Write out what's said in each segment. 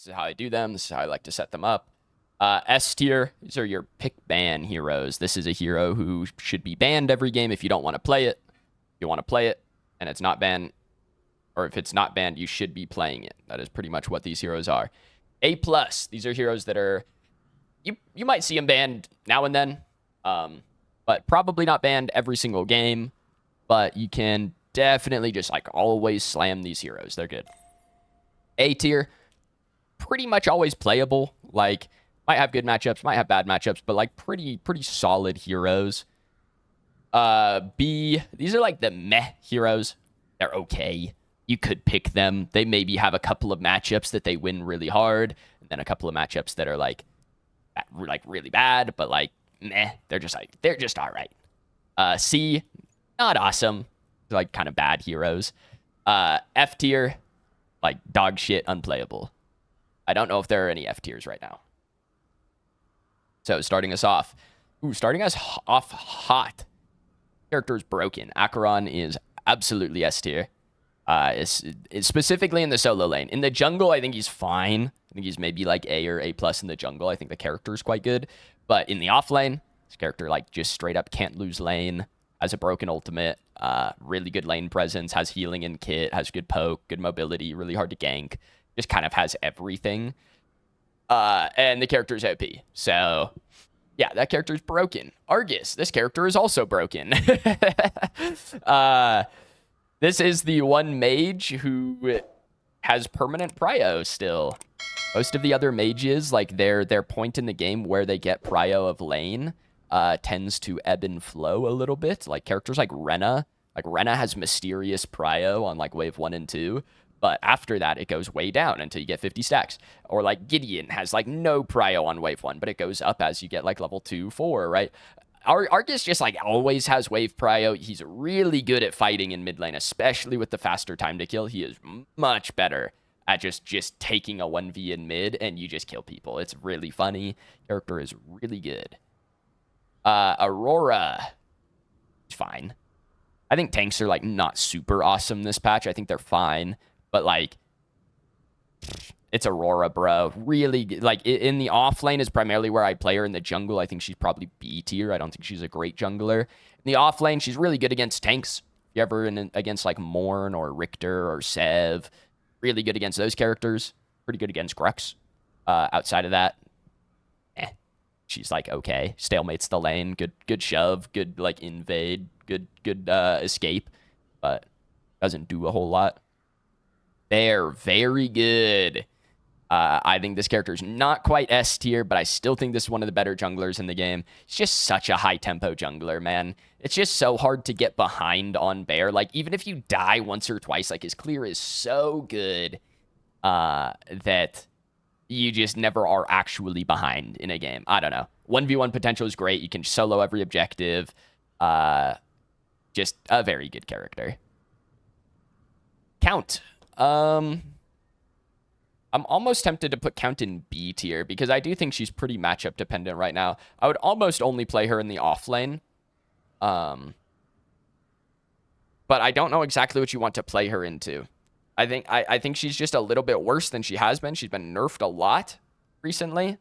This is how I do them. This is how I like to set them up. S tier, these are your pick ban heroes. This is a hero who should be banned every game if you don't want to play it. If you want to play it and it's not banned, or if it's not banned, you should be playing it. That is pretty much what these heroes are. A+, these are heroes that are, you might see them banned now and then, but probably not banned every single game. But you can definitely just like always slam these heroes. They're good. A tier, pretty much always playable. Like, might have good matchups, might have bad matchups, but like pretty solid heroes. B, these are like the meh heroes. They're okay. You could pick them. They maybe have a couple of matchups that they win really hard, and then a couple of matchups that are like really bad, but like meh. They're just all right. C, not awesome. They're like kind of bad heroes. F tier, like dog shit, unplayable. I don't know if there are any F tiers right now. So starting us off. Starting us off hot. Character is broken. Acheron is absolutely S tier. Is specifically in the solo lane. In the jungle, I think he's fine. I think he's maybe like A or A+ in the jungle. I think the character is quite good. But in the offlane, this character like just straight up can't lose lane. Has a broken ultimate. Really good lane presence. Has healing in kit. Has good poke. Good mobility. Really hard to gank. Just kind of has everything. And the character is OP. So, yeah, that character is broken. Argus, this character is also broken. This is the one mage who has permanent prio still. Most of the other mages, like their point in the game where they get prio of lane tends to ebb and flow a little bit. Like characters like Rena. Like Rena has mysterious prio on like wave 1 and 2. But after that, it goes way down until you get 50 stacks. Or like Gideon has like no prio on wave 1, but it goes up as you get like level 2, 4, right? Argus just like always has wave prio. He's really good at fighting in mid lane, especially with the faster time to kill. He is much better at just taking a 1v in mid and you just kill people. It's really funny. Character is really good. Aurora, fine. I think tanks are like not super awesome this patch. I think they're fine. But, like, it's Aurora, bro. Really, like, in the off lane is primarily where I play her. In the jungle, I think she's probably B tier. I don't think she's a great jungler. In the off lane, she's really good against tanks. If you're ever against, like, Morn or Richter or Sev, really good against those characters. Pretty good against Grux. Outside of that, she's, like, okay. Stalemates the lane. Good shove. Good, like, invade. Good escape. But doesn't do a whole lot. They're very good. I think this character is not quite S tier, but I still think this is one of the better junglers in the game. It's just such a high-tempo jungler, man. It's just so hard to get behind on Bear. Like, even if you die once or twice, like, his clear is so good that you just never are actually behind in a game. I don't know. 1v1 potential is great. You can solo every objective. Just a very good character. Count. I'm almost tempted to put Count in B tier because I do think she's pretty matchup dependent right now. I would almost only play her in the off lane. But I don't know exactly what you want to play her into. I think she's just a little bit worse than she has been. She's been nerfed a lot recently.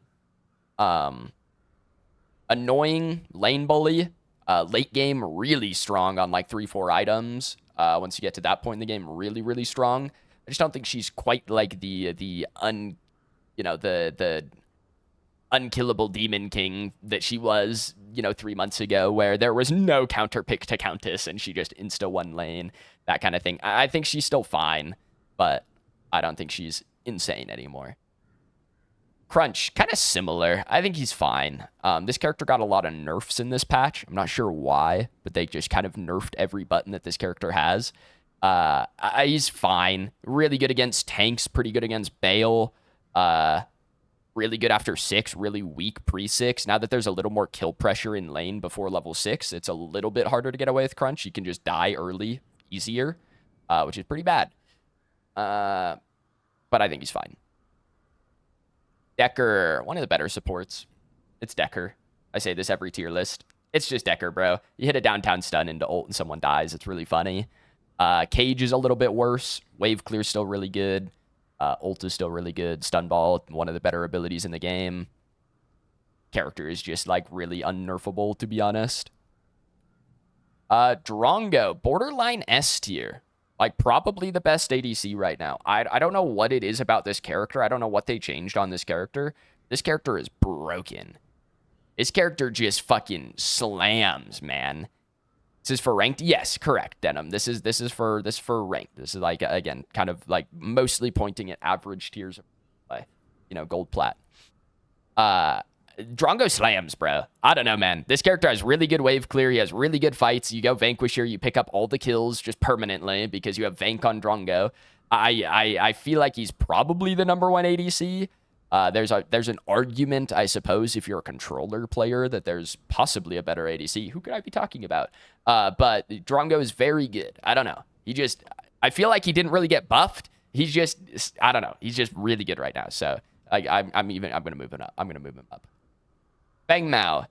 Annoying lane bully. Late game really strong on like 3-4 items. Once you get to that point in the game, really strong. I just don't think she's quite like the unkillable demon king that she was, 3 months ago, where there was no counter pick to Countess and she just insta one lane, that kind of thing. I think she's still fine, but I don't think she's insane anymore. Crunch, kind of similar. I think he's fine. This character got a lot of nerfs in this patch. I'm not sure why, but they just kind of nerfed every button that this character has. He's fine. Really good against tanks. Pretty good against Bale. Really good after 6. Really weak pre-6. Now that there's a little more kill pressure in lane before level 6, it's a little bit harder to get away with Crunch. You can just die early easier, which is pretty bad. But I think he's fine. Decker, one of the better supports. It's Decker. I say this every tier list. It's just Decker, bro. You hit a downtown stun into ult and someone dies. It's really funny. Cage is a little bit worse. Wave clear still really good. Ult is still really good. Stun Ball, one of the better abilities in the game. Character is just like really unnerfable, to be honest. Drongo, borderline S tier. Like probably the best ADC right now. I don't know what it is about this character. I don't know what they changed on this character. This character is broken. This character just fucking slams, man. This is for ranked? Yes, correct, Denim. This is for ranked. This is like, again, kind of like mostly pointing at average tiers of play. You know, gold plat. Drongo slams, bro. I don't know, man. This character has really good wave clear. He has really good fights. You go Vanquisher, you pick up all the kills just permanently because you have Vank on Drongo. I feel like he's probably the number 1 ADC. There's an argument, I suppose, if you're a controller player, that there's possibly a better ADC. Who could I be talking about? But Drongo is very good. I don't know. I feel like he didn't really get buffed. I don't know. He's just really good right now. So I'm gonna move him up. I'm gonna move him up. Bang Mao.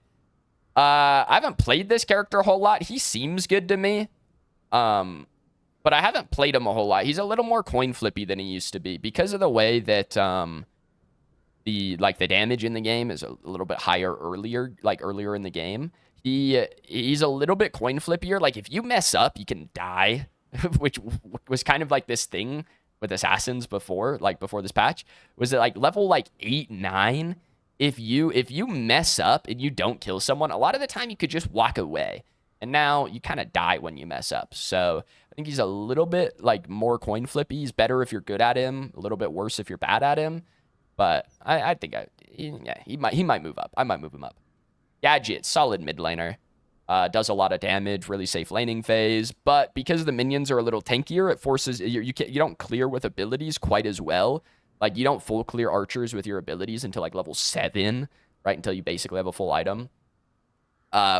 I haven't played this character a whole lot. He seems good to me. But I haven't played him a whole lot. He's a little more coin flippy than he used to be because of the way that the damage in the game is a little bit higher earlier in the game. He's a little bit coin flippier. Like if you mess up, you can die, which was kind of like this thing with assassins before this patch. Was it like level 8, 9? If you mess up and you don't kill someone, a lot of the time you could just walk away. And now you kind of die when you mess up. So I think he's a little bit more coin flippy. He's better if you're good at him, a little bit worse if you're bad at him. But I think he might move up. I might move him up. Gadget, solid mid laner. Does a lot of damage, really safe laning phase. But because the minions are a little tankier, it forces you don't clear with abilities quite as well. Like you don't full clear archers with your abilities until level 7, right? Until you basically have a full item.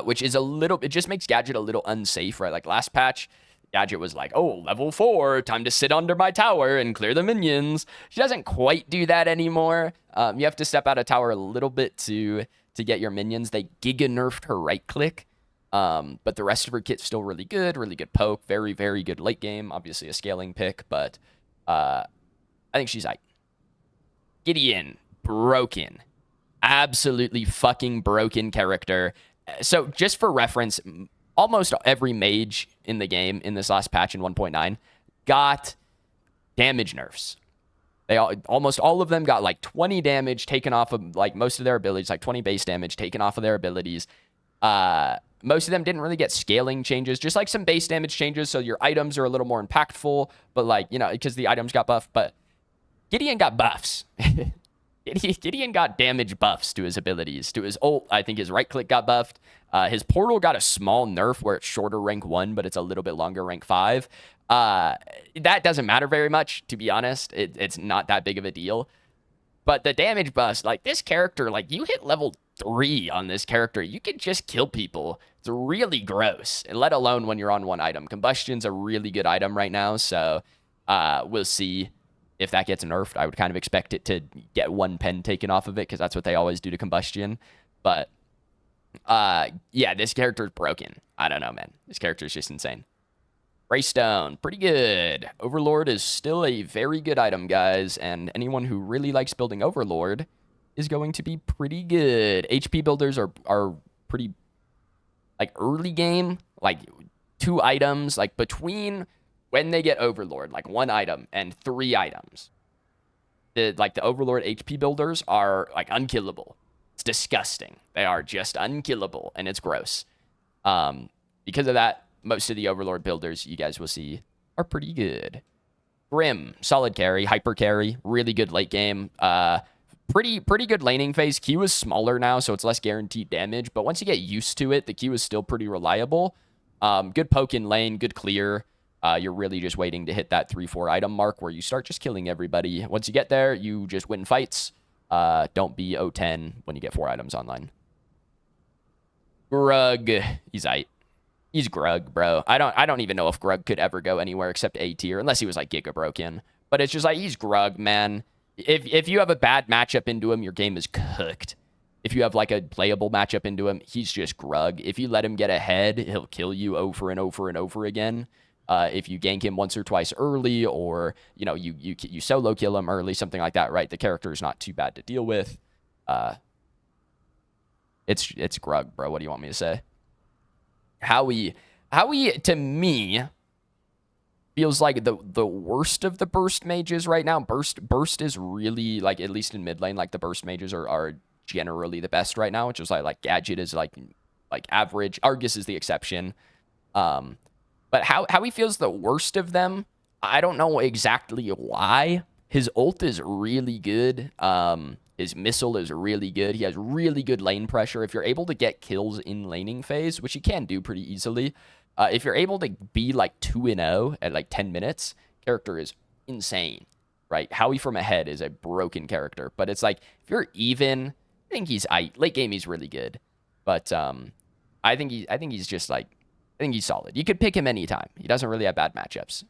Which is it just makes Gadget a little unsafe, right? Like last patch, Gadget was like, oh, level 4, time to sit under my tower and clear the minions. She doesn't quite do that anymore. You have to step out of tower a little bit to get your minions. They giga nerfed her right click. But the rest of her kit's still really good poke, very, very good late game. Obviously a scaling pick, but I think she's like Gideon, broken. Absolutely fucking broken character. So just for reference, almost every mage in the game in this last patch in 1.9 got damage nerfs. Almost all of them got 20 damage taken off of most of their abilities, 20 base damage taken off of their abilities. Most of them didn't really get scaling changes, just some base damage changes, so your items are a little more impactful, but because the items got buffed. But Gideon got buffs. Gideon got damage buffs to his abilities. To his ult, I think his right click got buffed. His portal got a small nerf where it's shorter rank 1, but it's a little bit longer rank 5. That doesn't matter very much, to be honest. It's not that big of a deal. But the damage buffs, this character, you hit level 3 on this character, you can just kill people. It's really gross, let alone when you're on one item. Combustion's a really good item right now, so we'll see if that gets nerfed. I would kind of expect it to get 1 pen taken off of it because that's what they always do to combustion. But yeah, this character is broken. I don't know, man. This character is just insane. Greystone, pretty good. Overlord is still a very good item, guys, and anyone who really likes building Overlord is going to be pretty good. HP builders are pretty early game, 2 items, between when they get Overlord, 1 item and 3 items. The Overlord HP builders are unkillable. It's disgusting. They are just unkillable, and it's gross. Because of that, most of the Overlord builders you guys will see are pretty good. Grim, solid carry, hyper carry, really good late game. Pretty good laning phase. Q is smaller now, so it's less guaranteed damage. But once you get used to it, the Q is still pretty reliable. Good poke in lane, good clear. You're really just waiting to hit that 3-4 item mark where you start just killing everybody. Once you get there, you just win fights. Don't be 0-10 when you get 4 items online. Grug, he's Grug, bro. I don't even know if Grug could ever go anywhere except A tier, unless he was Giga broken. But it's just he's Grug, man. If you have a bad matchup into him, your game is cooked. If you have a playable matchup into him, he's just Grug. If you let him get ahead, he'll kill you over and over and over again. if you gank him once or twice early, or you solo kill him early, something like that, right? The character is not too bad to deal with. It's Grug, bro. What do you want me to say? Howie to me feels like the worst of the burst mages right now. Burst is really, like, at least in mid lane, like the burst mages are generally the best right now, which is like Gadget is like average. Argus is the exception. But how he feels the worst of them, I don't know exactly why. His ult is really good. His missile is really good. He has really good lane pressure. If you're able to get kills in laning phase, which you can do pretty easily, if you're able to be like 2-0 at like 10 minutes, character is insane, right? Howie from ahead is a broken character, but it's like if you're even, I think he's late game he's really good, but I think he's just like, I think he's solid. You could pick him anytime. He doesn't really have bad matchups.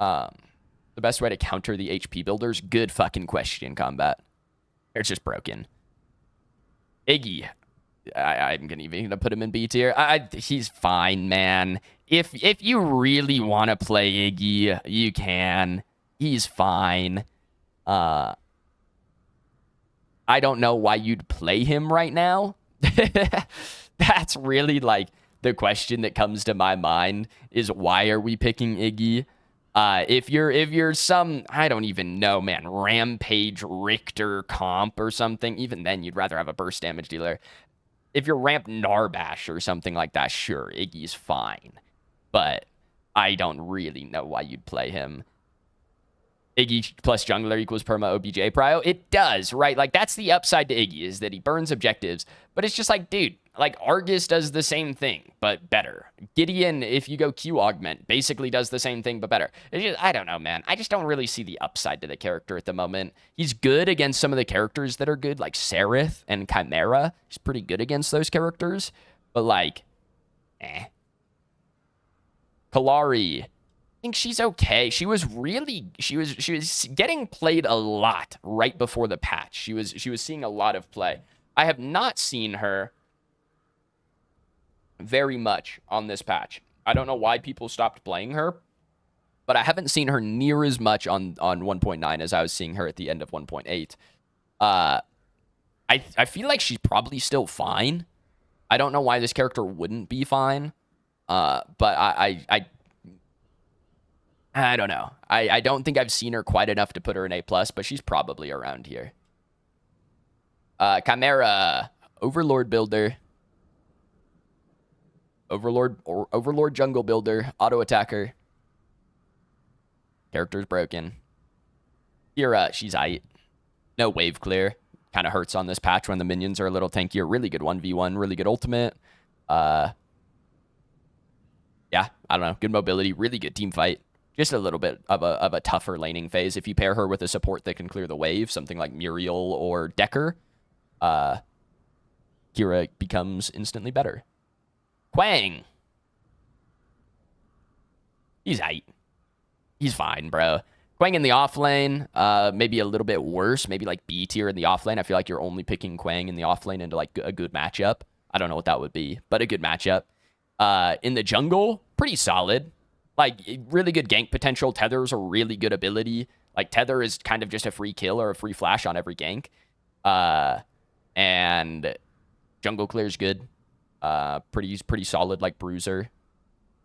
The best way to counter the HP builders? Good fucking question, Combat. It's just broken. Iggy. I'm gonna put him in B tier. He's fine, man. If you really want to play Iggy, you can. He's fine. I don't know why you'd play him right now. That's really like the question that comes to my mind, is why are we picking Iggy? If you're some, I don't even know, man, Rampage Richter comp or something, even then you'd rather have a burst damage dealer. If you're ramp Narbash or something like that, sure, Iggy's fine. But I don't really know why you'd play him. Iggy plus jungler equals perma OBJ prio? It does, right? Like, that's the upside to Iggy, is that he burns objectives. But it's just like, dude, like, Argus does the same thing, but better. Gideon, if you go Q augment, basically does the same thing, but better. It's just, I don't know, man. I just don't really see the upside to the character at the moment. He's good against some of the characters that are good, like Seraph and Chimera. He's pretty good against those characters. But, like, Kalari, I think she's okay. She was getting played a lot right before the patch. She was seeing a lot of play. I have not seen her very much on this patch. I don't know why people stopped playing her, but I haven't seen her near as much on 1.9 as I was seeing her at the end of 1.8. I feel like she's probably still fine. I don't know why this character wouldn't be fine. But I don't know. I don't think I've seen her quite enough to put her in A+, but she's probably around here. Chimera, Overlord builder. Overlord jungle builder, auto attacker. Character's broken. Kira, she's aight. No wave clear. Kind of hurts on this patch when the minions are a little tankier. Really good 1v1, really good ultimate. Yeah, I don't know. Good mobility, really good team fight. Just a little bit of a tougher laning phase. If you pair her with a support that can clear the wave, something like Muriel or Decker, Kira becomes instantly better. Quang. He's aight. He's fine, bro. Quang in the offlane, maybe a little bit worse. Maybe like B tier in the offlane. I feel like you're only picking Quang in the offlane into like a good matchup. I don't know what that would be, but a good matchup. In the jungle, pretty solid. Like, really good gank potential. Tether's a really good ability. Like, Tether is kind of just a free kill or a free flash on every gank. And jungle clear's good. Pretty solid, like, bruiser.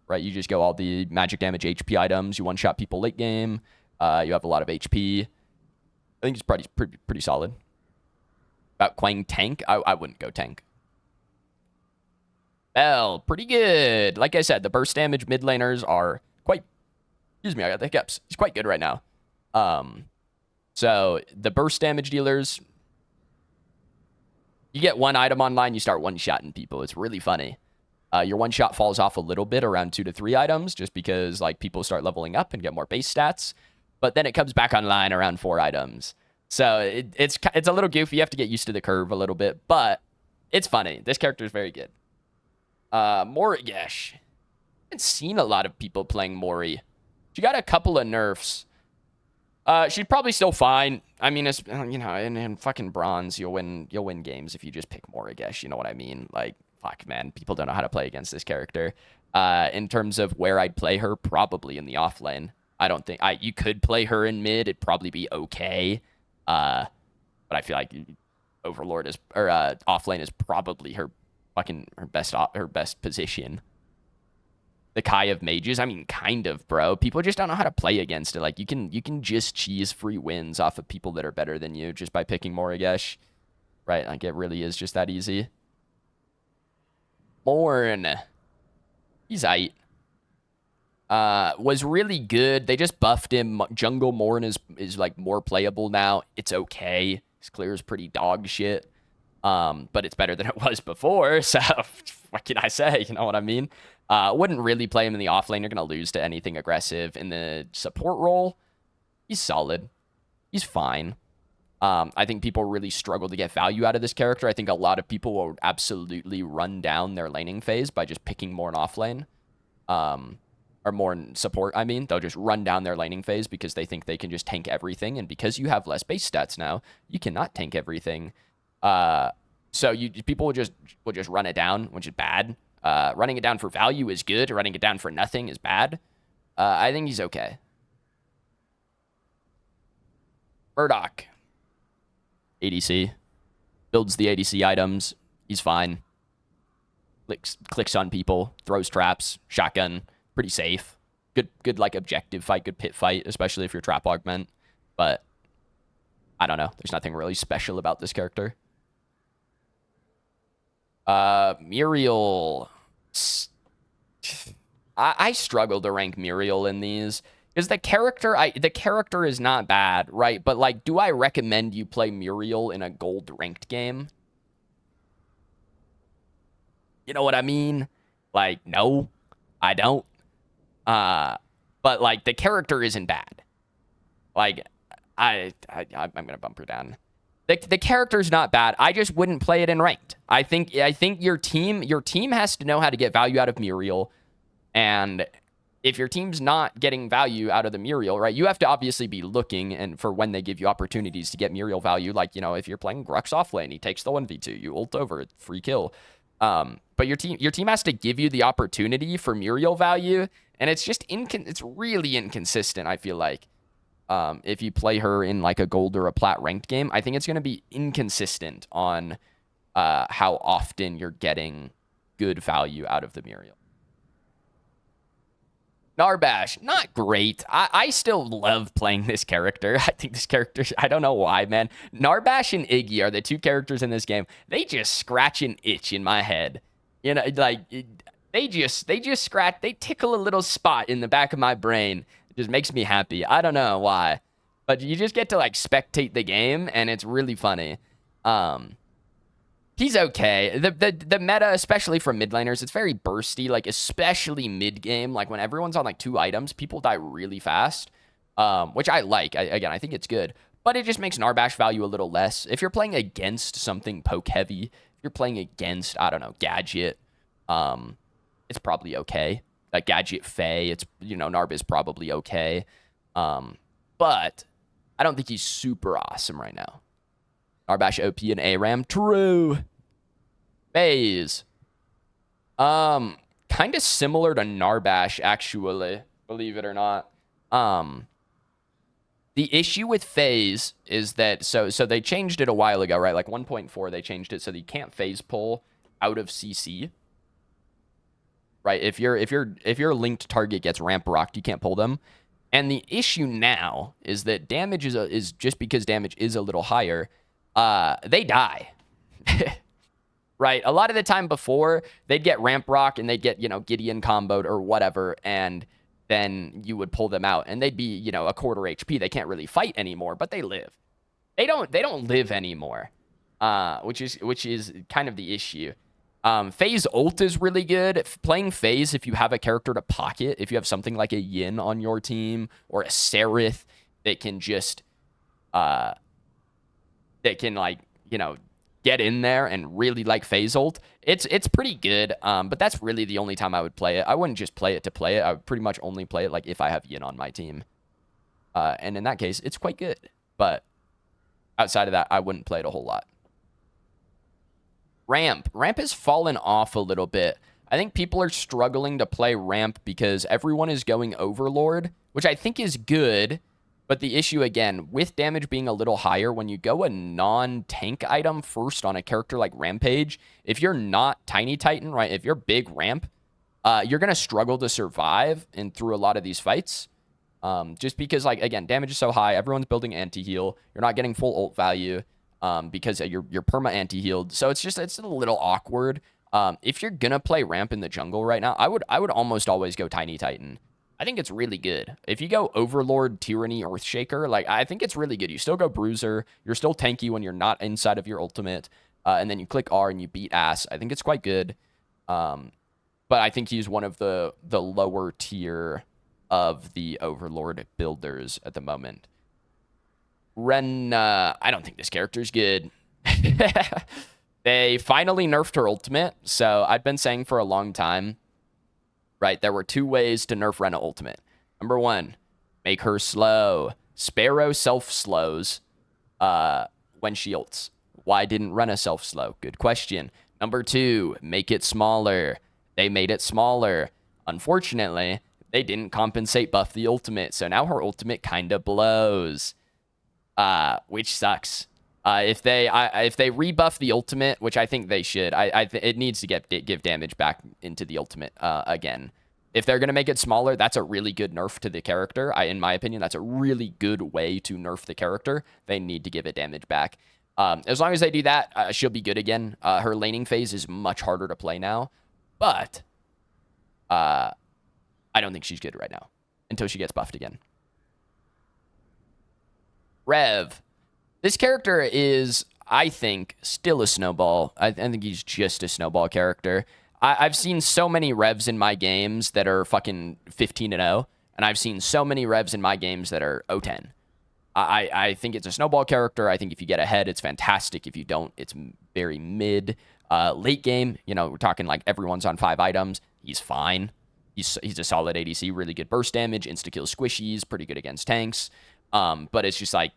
Right, you just go all the magic damage HP items. You one-shot people late game. You have a lot of HP. I think it's pretty solid. About Quang tank? I wouldn't go tank. Bell, pretty good. Like I said, the burst damage mid laners are quite... Excuse me, I got the hiccups. He's quite good right now. So, the burst damage dealers... You get one item online, you start one-shotting people. It's really funny. Your one-shot falls off a little bit around 2 to 3 items, just because like people start leveling up and get more base stats. But then it comes back online around 4 items. So, it's a little goofy. You have to get used to the curve a little bit. But, it's funny. This character is very good. Morigesh. I haven't seen a lot of people playing Mori. She got a couple of nerfs. She's probably still fine. I mean, it's, you know, in fucking bronze, you'll win games if you just pick Morigesh. You know what I mean? Like, fuck, man, people don't know how to play against this character. In terms of where I'd play her, probably in the offlane. I don't think you could play her in mid. It'd probably be okay. But I feel like Overlord is or offlane is probably her best position. The Kai of mages, I mean, kind of, bro. People just don't know how to play against it. Like you can just cheese free wins off of people that are better than you just by picking Morigesh. Right? Like it really is just that easy. Morn. He's aight. Was really good. They just buffed him. Jungle Morn is like more playable now. It's okay. His clear is pretty dog shit. But it's better than it was before. So what can I say? You know what I mean? Wouldn't really play him in the offlane. You're gonna lose to anything aggressive. In the support role, he's solid. He's fine. I think people really struggle to get value out of this character. I think a lot of people will absolutely run down their laning phase by just picking more in offlane. Or more in support, I mean. They'll just run down their laning phase because they think they can just tank everything. And because you have less base stats now, you cannot tank everything. So people will just run it down, which is bad. Running it down for value is good. Running it down for nothing is bad. I think he's okay. Murdoch. ADC. Builds the ADC items. He's fine. Clicks on people. Throws traps. Shotgun. Pretty safe. Good like objective fight. Good pit fight, especially if you're trap augment. But I don't know. There's nothing really special about this character. Muriel. I struggle to rank Muriel in these. Because the character is not bad, right? But like, do I recommend you play Muriel in a gold ranked game? You know what I mean? Like, no, I don't. But like the character isn't bad. Like, I'm gonna bump her down. The character's not bad. I just wouldn't play it in ranked. I think your team has to know how to get value out of Muriel, and if your team's not getting value out of the Muriel, right, you have to obviously be looking and for when they give you opportunities to get Muriel value. Like, you know, if you're playing Grux offlane, he takes the 1v2, you ult over, free kill. But your team has to give you the opportunity for Muriel value, and it's just it's really inconsistent, I feel like. If you play her in like a gold or a plat ranked game, I think it's going to be inconsistent on how often you're getting good value out of the Muriel. Narbash, not great. I still love playing this character. I think this character, I don't know why, man. Narbash and Iggy are the two characters in this game. They just scratch an itch in my head. You know, like, they just scratch, they tickle a little spot in the back of my brain. It just makes me happy. I don't know why. But you just get to, like, spectate the game, and it's really funny. He's okay. The meta, especially for mid laners, it's very bursty, like especially mid game. Like when everyone's on like 2 items, people die really fast, which I like. Again, I think it's good, but it just makes Narbash value a little less. If you're playing against something poke heavy, if you're playing against, I don't know, Gadget, it's probably okay. Like Gadget Faye, it's, you know, Narb is probably okay. But I don't think he's super awesome right now. Narbash OP and ARAM. True. FaZe. Kind of similar to Narbash, actually. Believe it or not. The issue with FaZe is that, so they changed it a while ago, right? Like 1.4, they changed it so that you can't phase pull out of CC. Right? If your linked target gets ramp rocked, you can't pull them. And the issue now is that damage is just because damage is a little higher, they die. Right? A lot of the time before, they'd get ramp rock and they'd get, you know, Gideon comboed or whatever, and then you would pull them out and they'd be, you know, a quarter HP. They can't really fight anymore, but they live. They don't live anymore. Which is kind of the issue. FaZe ult is really good. Playing FaZe, if you have a character to pocket, if you have something like a Yin on your team or a Seraph that can just that can, like, you know, get in there and really like FaZe ult, it's pretty good. But that's really the only time I would play it. I wouldn't just play it to play it. I would pretty much only play it like if I have Yin on my team. And in that case, it's quite good. But outside of that, I wouldn't play it a whole lot. Ramp. Ramp has fallen off a little bit. I think people are struggling to play ramp because everyone is going Overlord, which I think is good. But the issue, again, with damage being a little higher, when you go a non-tank item first on a character like Rampage, if you're not Tiny Titan, right, if you're big ramp, you're going to struggle to survive and through a lot of these fights. Just because, like, again, damage is so high. Everyone's building anti-heal. You're not getting full ult value because you're perma anti-healed. So it's a little awkward. If you're going to play ramp in the jungle right now, I would almost always go Tiny Titan. I think it's really good. If you go Overlord, Tyranny, Earthshaker, like, I think it's really good. You still go Bruiser. You're still tanky when you're not inside of your ultimate. And then you click R and you beat ass. I think it's quite good. But I think he's one of the lower tier of the Overlord builders at the moment. Ren, I don't think this character's good. They finally nerfed her ultimate. So I've been saying for a long time, right, there were 2 ways to nerf Rena ultimate. Number 1, make her slow. Sparrow self-slows when she ults. Why didn't Rena self-slow? Good question. Number 2, make it smaller. They made it smaller. Unfortunately, they didn't compensate buff the ultimate, so now her ultimate kind of blows, which sucks. If they rebuff the ultimate, which I think they should, it needs to give damage back into the ultimate again. If they're gonna make it smaller, that's a really good nerf to the character. In my opinion, that's a really good way to nerf the character. They need to give it damage back. As long as they do that, she'll be good again. Her laning phase is much harder to play now, but I don't think she's good right now until she gets buffed again. Rev. This character is, I think, still a snowball. I think he's just a snowball character. I've seen so many Revs in my games that are fucking 15-0, and I've seen so many Revs in my games that are 0-10. I think it's a snowball character. I think if you get ahead, it's fantastic. If you don't, it's very mid. Late game, you know, we're talking like everyone's on 5 items. He's fine. He's a solid ADC, really good burst damage, insta-kill squishies, pretty good against tanks. But it's just like,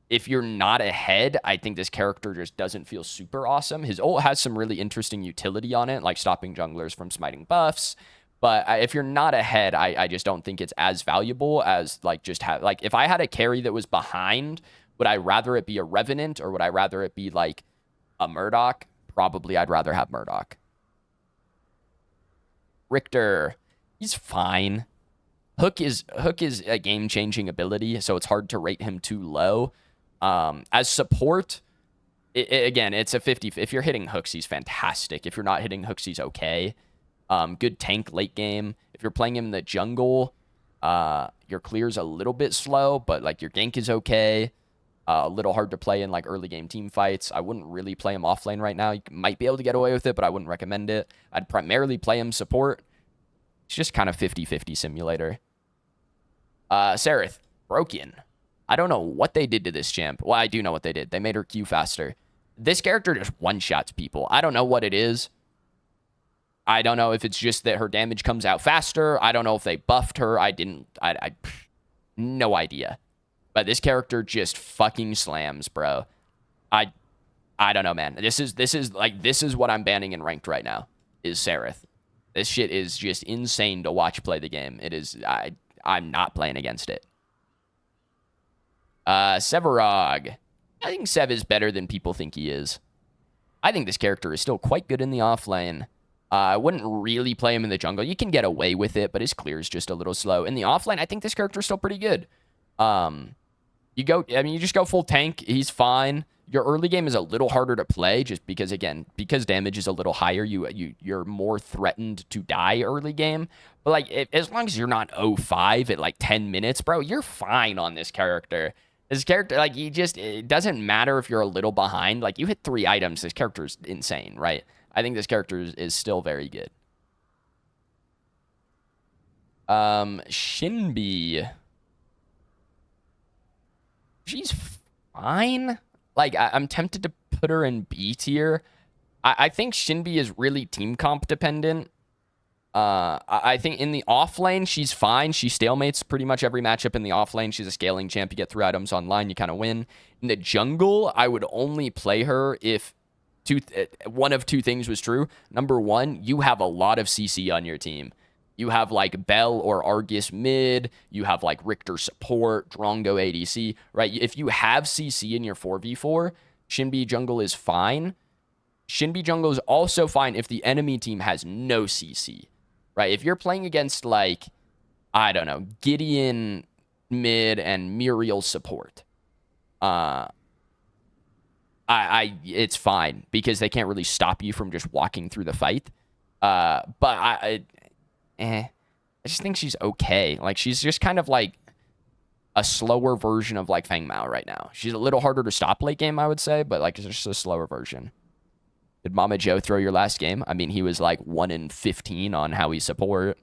if you're not ahead, I think this character just doesn't feel super awesome. His ult has some really interesting utility on it, like stopping junglers from smiting buffs. But if you're not ahead, I just don't think it's as valuable as, like, just have, like, if I had a carry that was behind, would I rather it be a Revenant or would I rather it be like a Murdoch? Probably I'd rather have Murdoch. Richter, he's fine. Hook is a game-changing ability, so it's hard to rate him too low. As support, again, it's a 50. If you're hitting hooks, he's fantastic. If you're not hitting hooks, he's okay. Good tank late game. If you're playing him in the jungle, your clear's a little bit slow, but like your gank is okay. A little hard to play in like early game team fights. I wouldn't really play him offlane right now. You might be able to get away with it, but I wouldn't recommend it. I'd primarily play him support. It's just kind of 50-50 simulator. Sereth, broken. I don't know what they did to this champ. Well, I do know what they did. They made her Q faster. This character just one-shots people. I don't know what it is. I don't know if it's just that her damage comes out faster. I don't know if they buffed her. I no idea. But this character just fucking slams, bro. I don't know, man. This is what I'm banning in ranked right now, is Sereth. This shit is just insane to watch play the game. It is, I'm not playing against it. Sevarog. I think Sev is better than people think he is. I think this character is still quite good in the offlane. I wouldn't really play him in the jungle. You can get away with it, but his clear is just a little slow. In the offlane, I think this character is still pretty good. You just go full tank. He's fine. Your early game is a little harder to play just because, again, because damage is a little higher, you're more threatened to die early game. But, like, as long as you're not 0-5 at, like, 10 minutes, bro, you're fine on this character. This character, like, it doesn't matter if you're a little behind. Like, you hit 3 items, this character is insane, right? I think this character is still very good. Shinbi. She's fine. Like, I'm tempted to put her in B tier. I think Shinbi is really team comp dependent. I think in the offlane, she's fine. She stalemates pretty much every matchup in the offlane. She's a scaling champ. You get 3 items online, you kind of win. In the jungle, I would only play her if one of two things was true. Number one, you have a lot of CC on your team. You have like Bell or Argus mid. You have like Richter support, Drongo ADC, right? If you have CC in your 4v4, Shinbi jungle is fine. Shinbi jungle is also fine if the enemy team has no CC, right? If you're playing against like, I don't know, Gideon mid and Muriel support, it's fine because they can't really stop you from just walking through the fight. But I just think she's okay. Like, she's just kind of like a slower version of like Feng Mao right now. She's a little harder to stop late game, I would say, but like it's just a slower version. Did Mama Joe throw your last game? I mean, he was like 1 in 15 on how he support.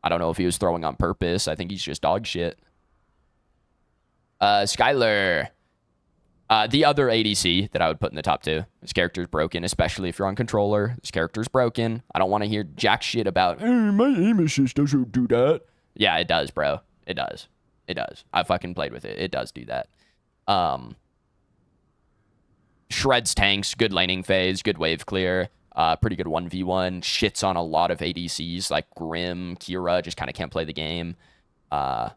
I don't know if he was throwing on purpose. I think he's just dog shit. Skylar. The other ADC that I would put in the top 2. This character's broken, especially if you're on controller. This character's broken. I don't want to hear jack shit about, my aim assist doesn't do that. Yeah, it does, bro. It does. It does. I fucking played with it. It does do that. Shreds tanks, good laning phase, good wave clear, pretty good 1v1, shits on a lot of ADCs like Grim, Kira, just kind of can't play the game. I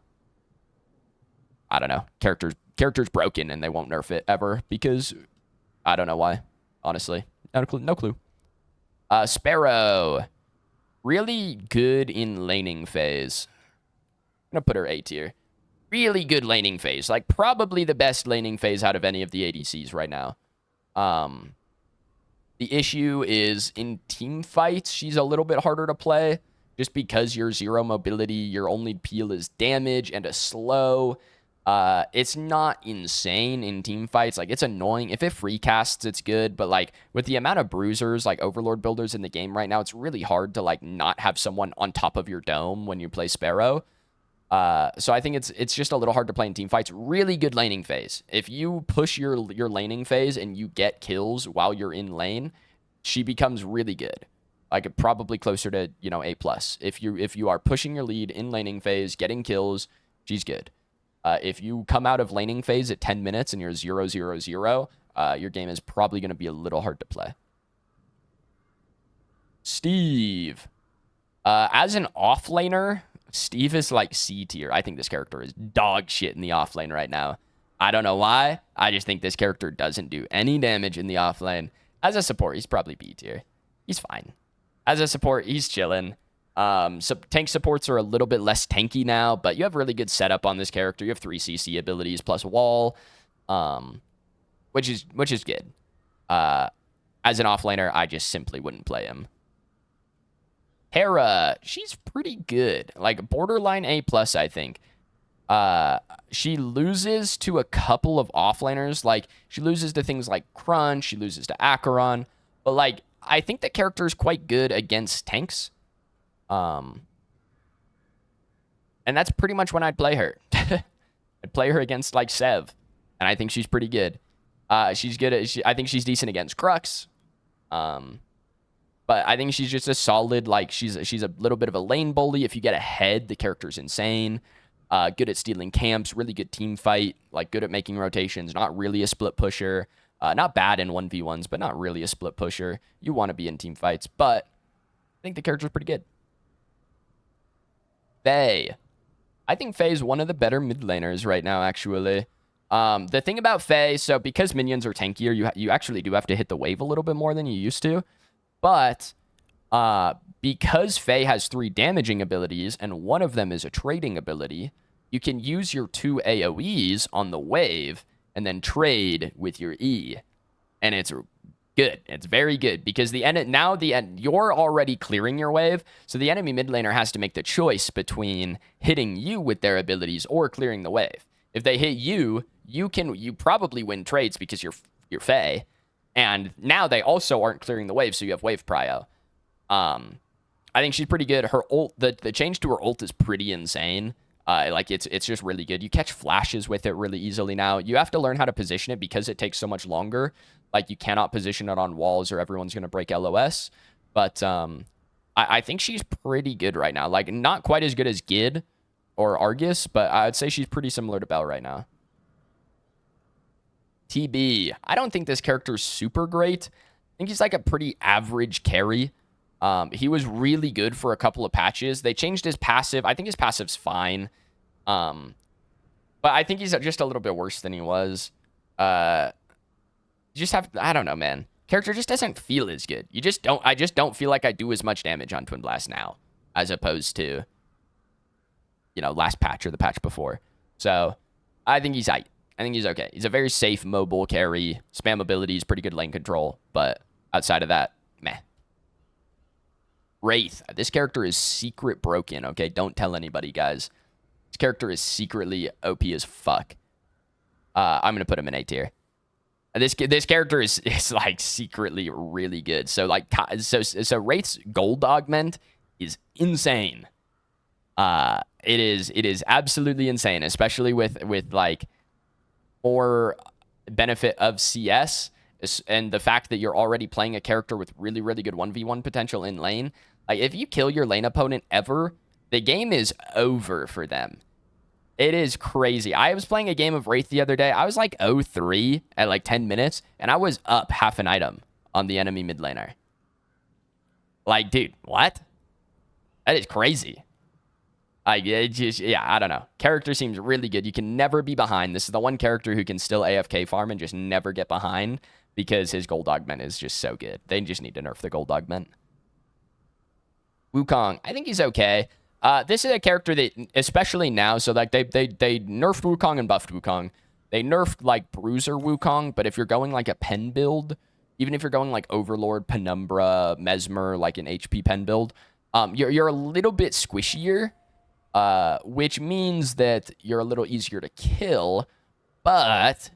don't know. Character's broken and they won't nerf it ever because I don't know why, honestly. No clue. Sparrow, really good in laning phase. I'm gonna put her A tier. Really good laning phase, like probably the best laning phase out of any of the ADCs right now. The issue is in team fights, she's a little bit harder to play just because you're 0 mobility, your only peel is damage and a slow. It's not insane in team fights. Like, it's annoying. If it free casts, it's good, but like with the amount of bruisers, like overlord builders in the game right now, it's really hard to like not have someone on top of your dome when you play Sparrow. So I think it's just a little hard to play in team fights. Really good laning phase. If you push your laning phase and you get kills while you're in lane, she becomes really good. Like probably closer to, A+. If you are pushing your lead in laning phase, getting kills, she's good. If you come out of laning phase at 10 minutes and you're 0-0-0, your game is probably going to be a little hard to play. Steve. As an offlaner, Steve is like C tier. I think this character is dog shit in the offlane right now. I don't know why. I just think this character doesn't do any damage in the offlane. As a support, he's probably B tier. He's fine. As a support, he's chilling. Tank supports are a little bit less tanky now, but you have really good setup on this character. You have 3 CC abilities plus wall, which is good. As an offlaner, I just simply wouldn't play him. Hera, she's pretty good. Like borderline A+, I think. She loses to a couple of offlaners. Like, she loses to things like Crunch, she loses to Acheron, but like, I think the character is quite good against tanks. And that's pretty much when I'd play her. I'd play her against like Sev, and I think she's pretty good. She's good at, I think she's decent against Crux. But I think she's just a solid, like, she's a little bit of a lane bully. If you get ahead, the character's insane. Good at stealing camps, really good team fight, like good at making rotations, not really a split pusher. Not bad in 1v1s, but not really a split pusher. You want to be in team fights, but I think the character's pretty good. Faye. I think Faye's one of the better mid laners right now, actually. The thing about Faye, so because minions are tankier, you actually do have to hit the wave a little bit more than you used to. But because Faye has 3 damaging abilities, and one of them is a trading ability, you can use your 2 AoEs on the wave and then trade with your E. And it's good. It's very good because you're already clearing your wave, so the enemy mid laner has to make the choice between hitting you with their abilities or clearing the wave. If they hit you, you probably win trades because you're Faye. And now they also aren't clearing the wave, so you have wave prio. I think she's pretty good. Her ult, the change to her ult is pretty insane. Like it's just really good. You catch flashes with it really easily now. You have to learn how to position it because it takes so much longer. Like, you cannot position it on walls or everyone's going to break LOS. But I think she's pretty good right now. Like, not quite as good as Gid or Argus, but I'd say she's pretty similar to Bell right now. TB. I don't think this character's super great. I think he's like a pretty average carry. He was really good for a couple of patches. They changed his passive. I think his passive's fine. But I think he's just a little bit worse than he was. I don't know, man. Character just doesn't feel as good. I just don't feel like I do as much damage on Twin Blast now as opposed to, last patch or the patch before. So I think he's aight. I think he's okay. He's a very safe mobile carry. Spam ability is pretty good lane control, but outside of that, meh. Wraith. This character is secret broken, okay? Don't tell anybody, guys. This character is secretly OP as fuck. I'm going to put him in A tier. This character is like secretly really good. So Wraith's gold augment is insane. It is absolutely insane, especially with like more benefit of CS and the fact that you're already playing a character with really, really good 1v1 potential in lane. Like if you kill your lane opponent ever, the game is over for them. It is crazy. I was playing a game of Wraith the other day. I was like 0-3 at like 10 minutes, and I was up half an item on the enemy mid laner. Like, dude, what? That is crazy. I don't know. Character seems really good. You can never be behind. This is the one character who can still AFK farm and just never get behind because his gold augment is just so good. They just need to nerf the gold augment. Wukong, I think he's okay. This is a character that, especially now, so like they nerfed Wukong and buffed Wukong. They nerfed like Bruiser Wukong, but if you're going like a pen build, even if you're going like Overlord, Penumbra, Mesmer, like an HP pen build, you're a little bit squishier, which means that you're a little easier to kill, but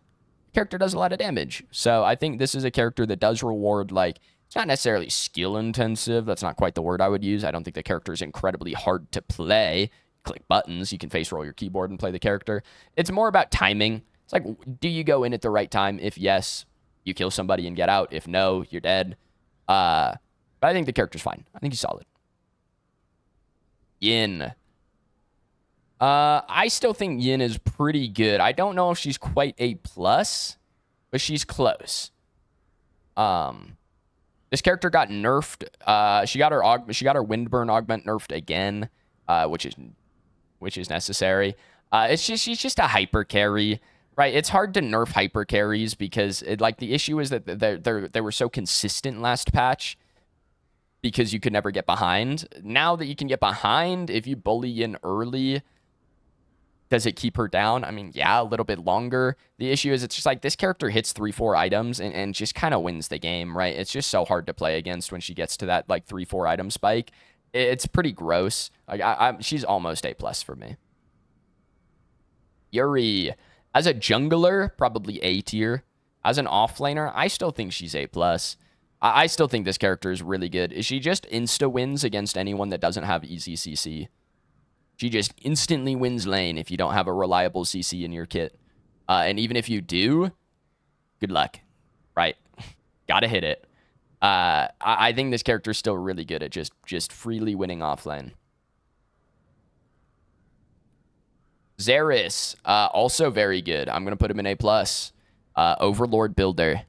the character does a lot of damage. So I think this is a character that does reward like. It's not necessarily skill intensive. That's not quite the word I would use. I don't think the character is incredibly hard to play. Click buttons. You can face roll your keyboard and play the character. It's more about timing. It's like, do you go in at the right time? If yes, you kill somebody and get out. If no, you're dead. But I think the character's fine. I think he's solid. Yin. I still think Yin is pretty good. I don't know if she's quite A+, but she's close. This character got nerfed. She got her Windburn augment nerfed again, which is necessary. She's just a hyper carry, right? It's hard to nerf hyper carries because the issue is that they were so consistent last patch because you could never get behind. Now that you can get behind, if you bully in early, does it keep her down? I mean, yeah, a little bit longer. The issue is it's just like this character hits 3-4 items and just kind of wins the game, right? It's just so hard to play against when she gets to that like 3-4 item spike. It's pretty gross. Like she's almost A+ for me. Yuri, as a jungler, probably A tier. As an offlaner, I still think she's A+. I still think this character is really good. She just insta wins against anyone that doesn't have easy CC. She just instantly wins lane if you don't have a reliable CC in your kit. And even if you do, good luck, right? Gotta hit it. I think this character is still really good at just freely winning offlane. Xeris, also very good. I'm going to put him in A+. Overlord builder.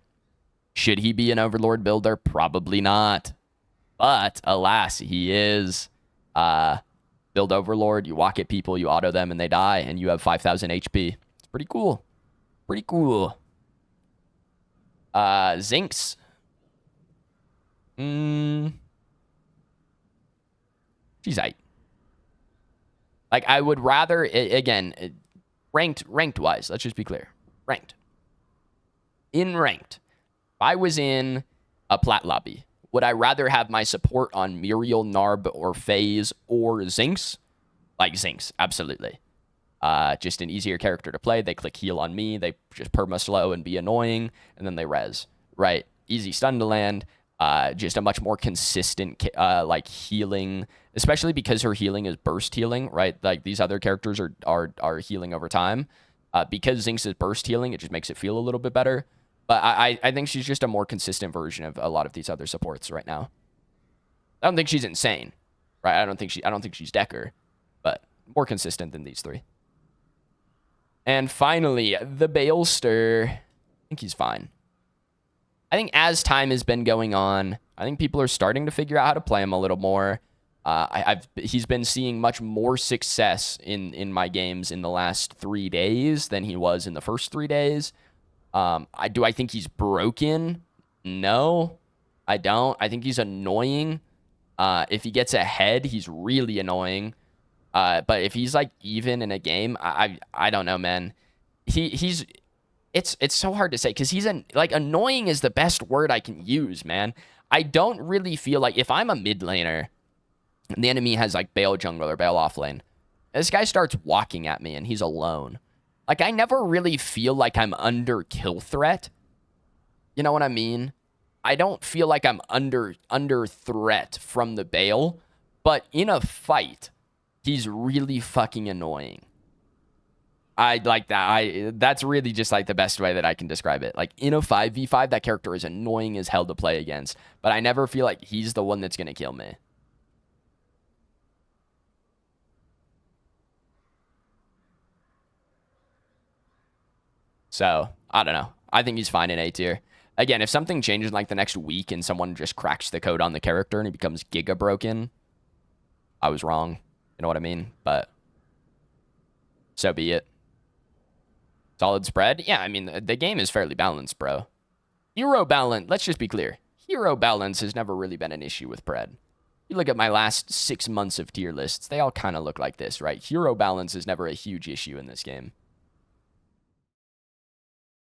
Should he be an Overlord builder? Probably not. But, alas, he is. Build Overlord, you walk at people, you auto them, and they die, and you have 5,000 HP. It's pretty cool. Pretty cool. Zinx. She's aight. Like, I would rather, again, ranked wise, let's just be clear. Ranked. In ranked. If I was in a plat lobby, would I rather have my support on Muriel, Narb, or FaZe, or Zinx? Like Zinx, absolutely. Just an easier character to play. They click heal on me. They just perma-slow and be annoying, and then they res. Right? Easy stun to land. Just a much more consistent like healing, especially because her healing is burst healing, right? Like these other characters are healing over time. Because Zinx is burst healing, it just makes it feel a little bit better. But I think she's just a more consistent version of a lot of these other supports right now. I don't think she's insane, right? I don't think she's Decker, but more consistent than these three. And finally, the Balester. I think he's fine. I think as time has been going on, I think people are starting to figure out how to play him a little more. He's been seeing much more success in my games in the last 3 days than he was in the first 3 days. I think he's broken? No, I don't. I think he's annoying. If he gets ahead, he's really annoying. But if he's like even in a game, I don't know, man. It's so hard to say because like annoying is the best word I can use, man. I don't really feel like if I'm a mid laner and the enemy has like Bale jungle or Bale offlane, this guy starts walking at me and he's alone. Like I never really feel like I'm under kill threat. You know what I mean? I don't feel like I'm under threat from the Bale, but in a fight, he's really fucking annoying. I like that. That's really just like the best way that I can describe it. Like in a 5v5, that character is annoying as hell to play against, but I never feel like he's the one that's going to kill me. So, I don't know. I think he's fine in A tier. Again, if something changes in like the next week and someone just cracks the code on the character and he becomes giga broken, I was wrong. You know what I mean? But so be it. Solid spread? Yeah, I mean, the game is fairly balanced, bro. Hero balance, let's just be clear. Hero balance has never really been an issue with Pred. You look at my last 6 months of tier lists, they all kind of look like this, right? Hero balance is never a huge issue in this game.